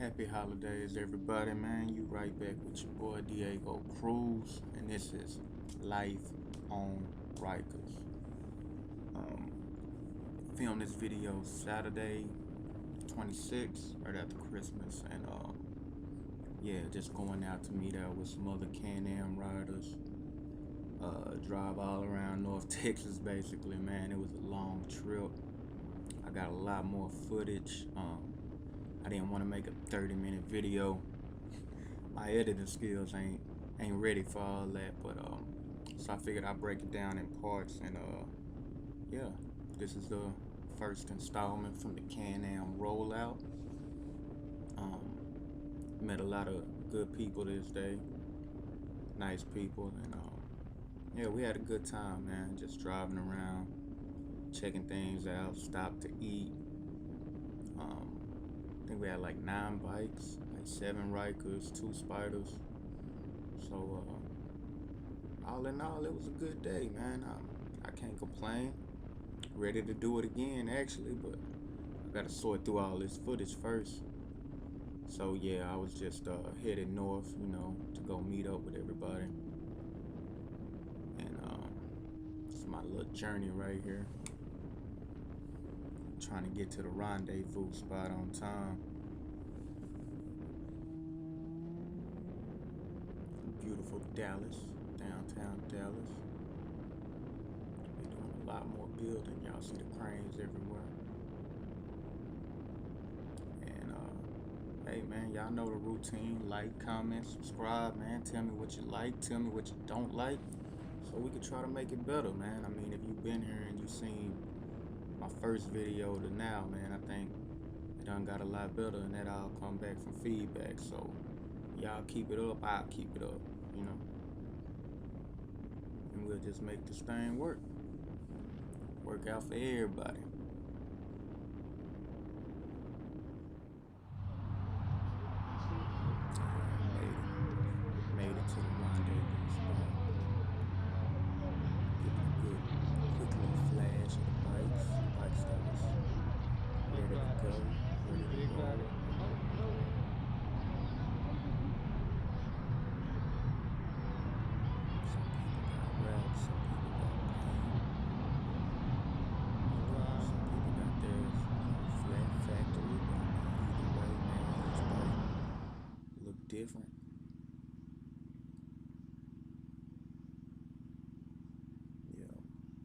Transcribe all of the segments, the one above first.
Happy holidays, everybody, man. You right back with your boy Diego Cruz, and this is Life on Rykers. Filmed this video Saturday, 26th, right after Christmas, and yeah, just going out to meet out with some other Can-am riders. Drive all around North Texas, basically, man. It was a long trip. I got a lot more footage. I didn't want to make a 30-minute video. My editing skills ain't ready for all that, but so I figured I'd break it down in parts, and yeah, this is the first installment from the Can-am rollout. Met a lot of good people this day, nice people, and yeah, we had a good time, man. Just driving around, checking things out, stopped to eat. I think we had like 9 bikes, like 7 Rykers, 2 Spyders. So all in all, it was a good day, man. I can't complain. Ready to do it again, actually, but I gotta sort through all this footage first. So yeah, I was just headed north, to go meet up with everybody. And it's my little journey right here. Trying to get to the rendezvous spot on time. Beautiful Dallas, downtown Dallas. They're doing a lot more building. Y'all see the cranes everywhere. And hey man, y'all know the routine. Like, comment, subscribe, man. Tell me what you like, tell me what you don't like, so we can try to make it better, man. I mean, if you've been here and you seen my first video to now, man, I think it done got a lot better, and that all come back from feedback. So y'all keep it up, I'll keep it up, and we'll just make this thing work out for everybody. Made it to the rendezvous spot. Getting a good, quick little flash of the bikes that was ready to go, ready to roll. Some people got wrapped, some people got paint. Some people got theirs, flat factory, but either way, man, each bike look different.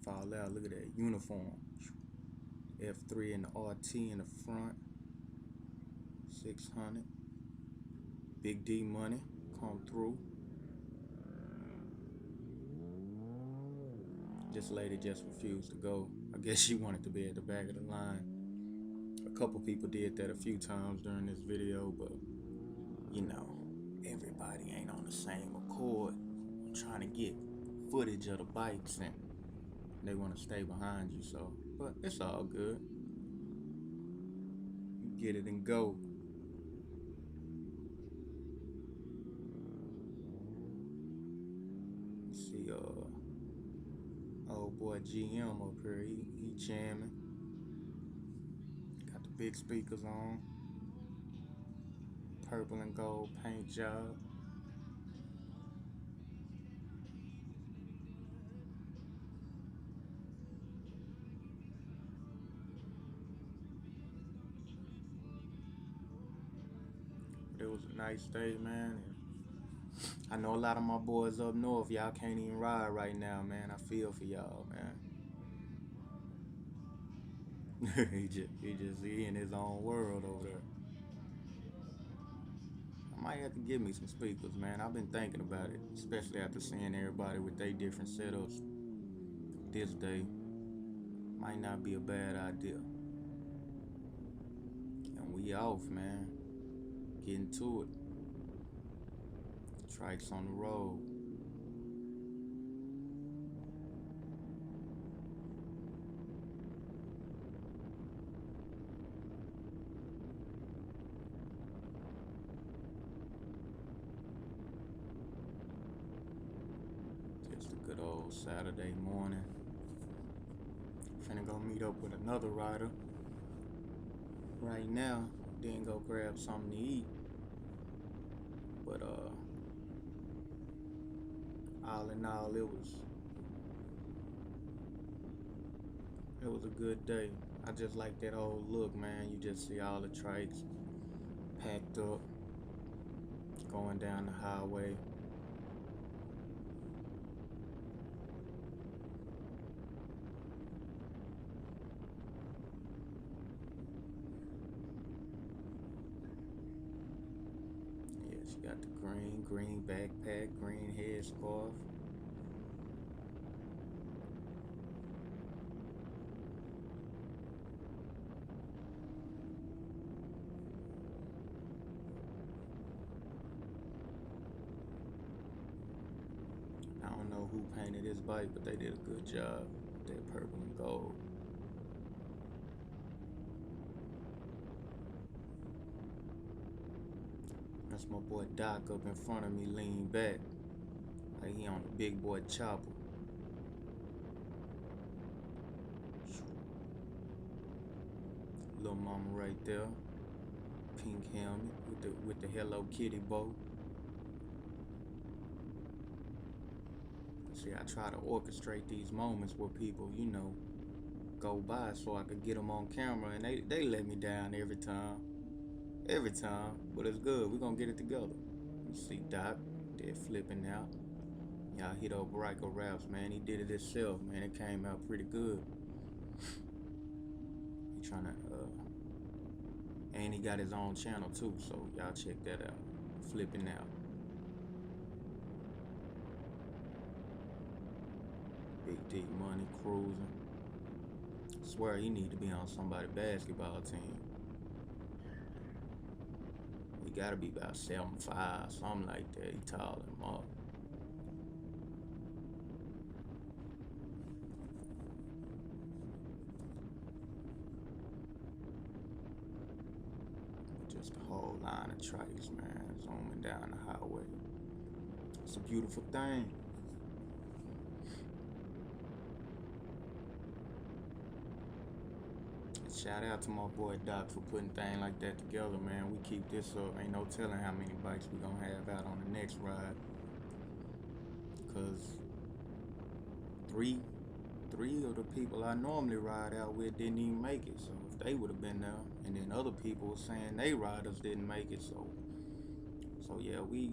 Fall out, look at that uniform. F3 and the RT in the front. 600. Big D money come through. This lady just refused to go. I guess she wanted to be at the back of the line. A couple people did that a few times during this video, but everybody ain't on the same accord. I'm trying to get footage of the bikes, and they want to stay behind you, so, but it's all good. You get it and go. You see, old boy GM up here, he jamming. Got the big speakers on. Purple and gold paint job. It was a nice day, man. I know a lot of my boys up north, y'all can't even ride right now, man. I feel for y'all, man. he just in his own world over there. I might have to give me some speakers, man. I've been thinking about it, especially after seeing everybody with their different setups this day. Might not be a bad idea. And we off, man. Getting to it. Trikes on the road. Just a good old Saturday morning. Finna go meet up with another rider right now. then go grab something to eat. But all in all, it was a good day. I just like that old look, man. You just see all the trikes packed up, going down the highway. Yeah, she got the green backpack, green headscarf. I don't know who painted this bike, but they did a good job. That purple and gold. That's my boy Doc up in front of me, lean back like he on the big boy chopper. Little mama right there, pink helmet with the Hello Kitty bow. See, I try to orchestrate these moments where people, go by so I could get them on camera, and they let me down every time. Every time, but it's good. We're gonna get it together. You see Doc, they're flipping out. Y'all hit up Ryker raps, man. He did it himself, man. It came out pretty good. He trying to, and he got his own channel too, so y'all check that out. Flipping out. Big D money cruising. Swear he need to be on somebody's basketball team. He gotta be about 7'5", something like that. He tall him up. Just a whole line of trikes, man, zooming down the highway. It's a beautiful thing. Shout out to my boy Doc for putting things like that together, man. We keep this up. Ain't no telling how many bikes we gonna have out on the next ride. Cause three of the people I normally ride out with didn't even make it. So if they would have been there, and then other people were saying they riders didn't make it. So yeah, we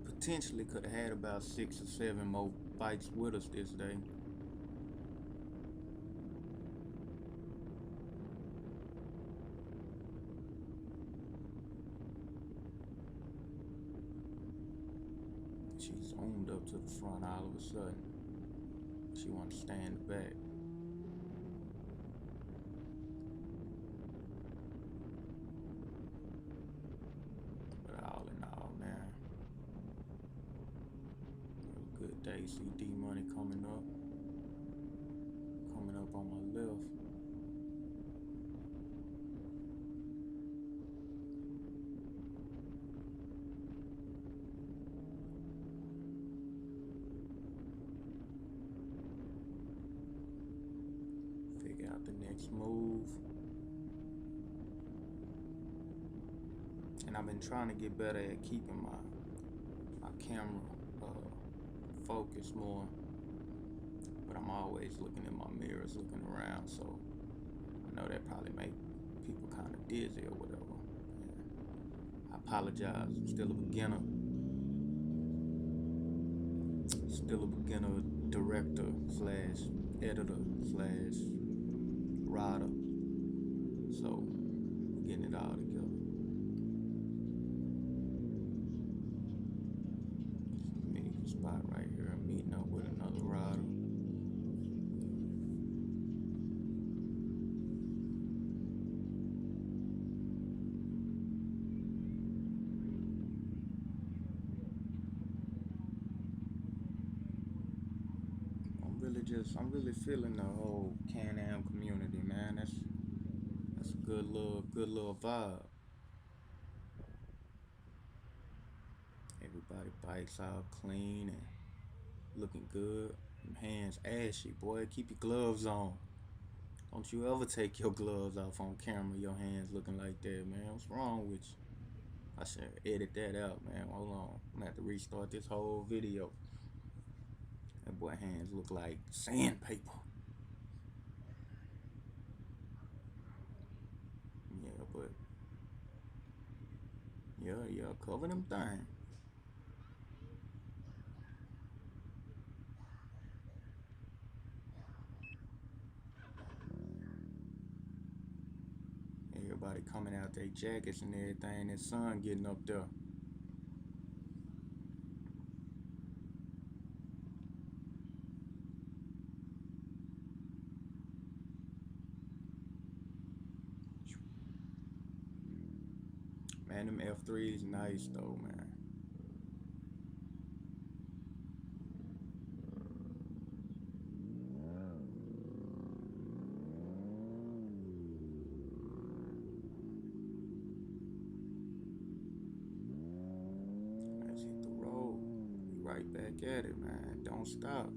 potentially could have had about 6 or 7 more bikes with us this day. She zoomed up to the front all of a sudden. She wanted to stay in the back. But all in all, man, it was a good day. See D Money coming up on my left. Figure out the next move. And I've been trying to get better at keeping my camera focused more. But I'm always looking in my mirrors, looking around, so I know that probably make people kind of dizzy or whatever. Yeah. I apologize. I'm still a beginner. Still a beginner director / editor / rider. So we're getting it all together. Meeting spot right here. I'm meeting up with another rider. I'm really feeling the whole Can-am community, man. That's a good little vibe. Everybody bikes out clean and looking good. Them hands ashy, boy. Keep your gloves on. Don't you ever take your gloves off on camera, your hands looking like that, man. What's wrong with you? I should edit that out, man. Hold on. I'm gonna have to restart this whole video. That boy hands look like sandpaper. Yeah, but yeah, cover them things. Everybody coming out their jackets and everything. That sun getting up there. Man, them F3s nice though, man. Let's hit the road. We right back at it, man. Don't stop.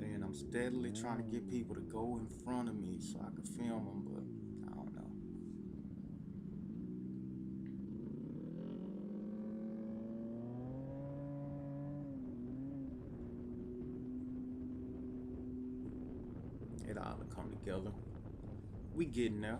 And I'm steadily trying to get people to go in front of me so I can film them, but I don't know. It all to come together. We getting there.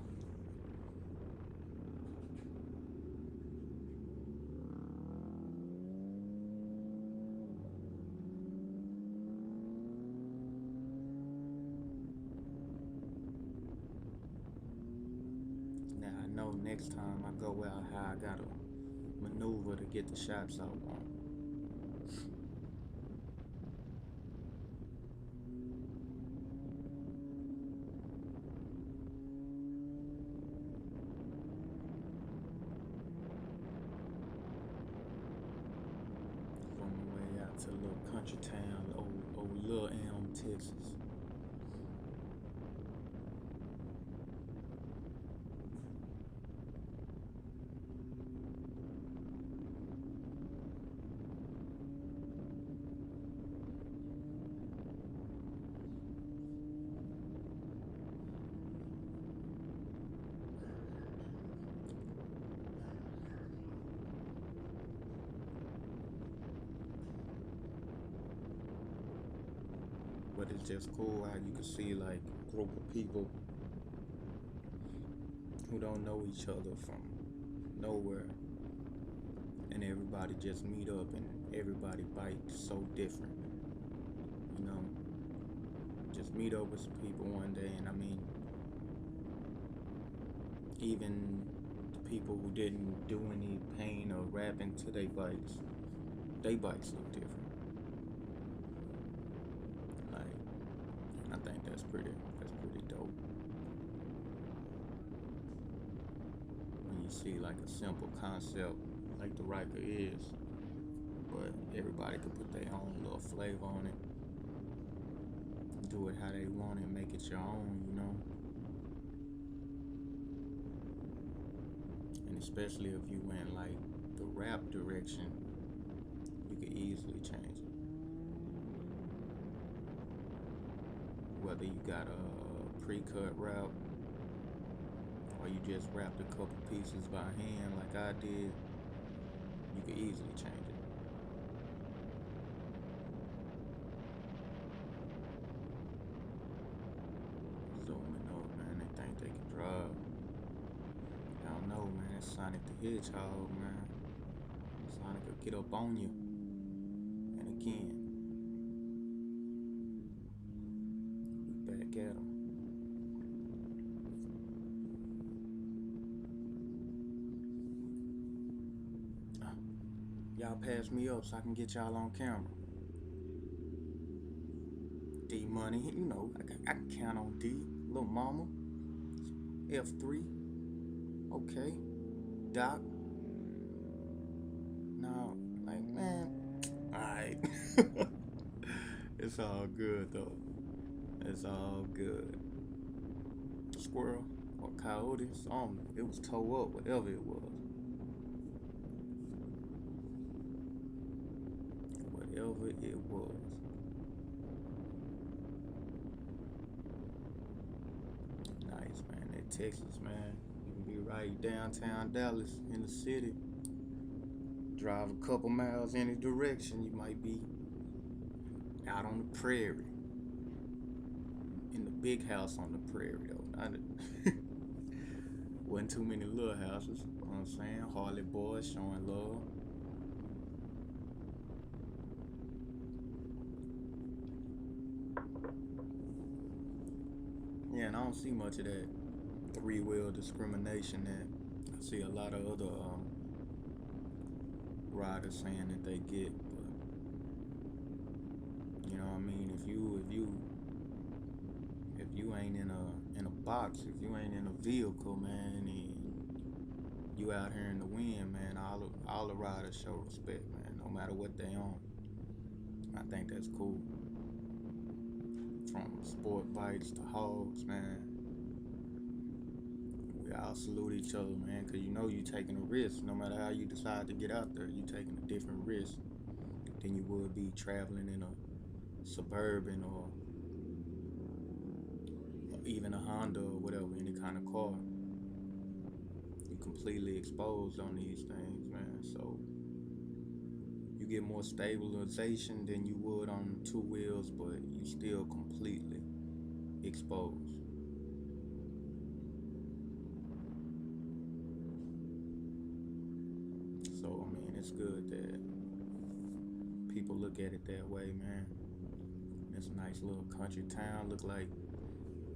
Now I know next time I go out how I gotta maneuver to get the shots I want. On my way out to a little country town, old Little Elm, Texas. But it's just cool how you can see like a group of people who don't know each other from nowhere, and everybody just meet up and everybody bites so different, you know. Just meet up with some people one day, and I mean, even the people who didn't do any pain or rapping to their bikes look different. Like, I think that's pretty dope. When you see like a simple concept like the Ryker is, but everybody could put their own little flavor on it, do it how they want it, make it your own, you know. And especially if you went like the rap direction, you could easily change it. Whether you got a pre-cut rap or you just wrapped a couple pieces by hand like I did, you could easily change it. Zooming up, man, they think they can drive. I don't know, man, it's Sonic the Hedgehog, man. Sonic will get up on you. And again, we back at him. Y'all pass me up so I can get y'all on camera. D Money, you know, I can count on D. Little Mama. F3. Okay. Doc. No, like, man. Alright. It's all good, though. It's all good. Squirrel. or coyote, something. It was towed up, whatever it was. Whatever it was. Nice, man. That Texas, man. You can be right downtown Dallas in the city. Drive a couple miles any direction, you might be out on the prairie. In the big house on the prairie, though. Wasn't too many little houses. You know what I'm saying? Harley boys showing love. Yeah, and I don't see much of that three-wheel discrimination that I see a lot of other riders saying that they get. But you know what I mean? If you ain't in a box, if you ain't in a vehicle, man, and you out here in the wind, man, all the riders show respect, man, no matter what they own. I think that's cool. From sport bikes to hogs, man. We all salute each other, man, because you know you taking a risk. No matter how you decide to get out there, you taking a different risk than you would be traveling in a Suburban or even a Honda or whatever, any kind of car. You completely exposed on these things, man. So you get more stabilization than you would on two wheels, but you still completely exposed. So I mean, it's good that people look at it that way, man. It's a nice little country town. Look like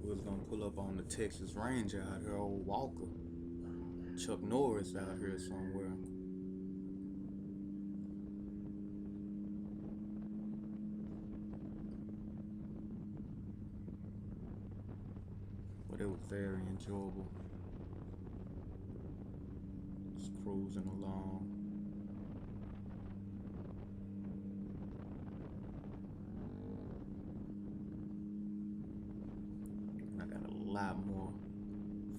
we was gonna pull up on the Texas Ranger out here, old Walker. Chuck Norris out here somewhere. But it was very enjoyable. Just cruising along. And I got a lot more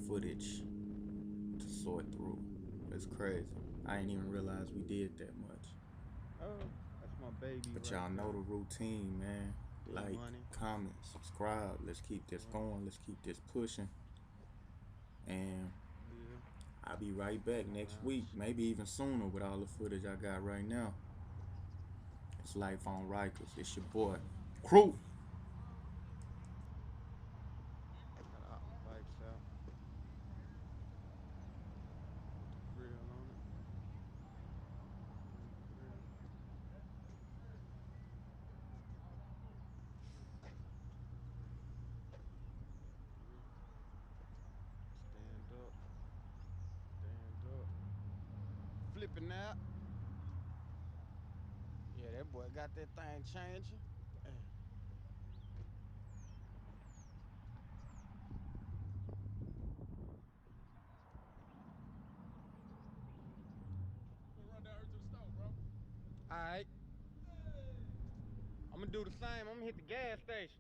footage to sort through. It's crazy. I didn't even realize we did that much. Oh, that's my baby. But y'all know the routine, man. Like, comment, subscribe. Let's keep this going. Let's keep this pushing. And I'll be right back next week, maybe even sooner with all the footage I got right now. It's Life on Rykers. It's your boy, Cruz. Flipping out. Yeah, that boy got that thing changing. Run down here to the store, bro. All right. I'm gonna do the same. I'm gonna hit the gas station.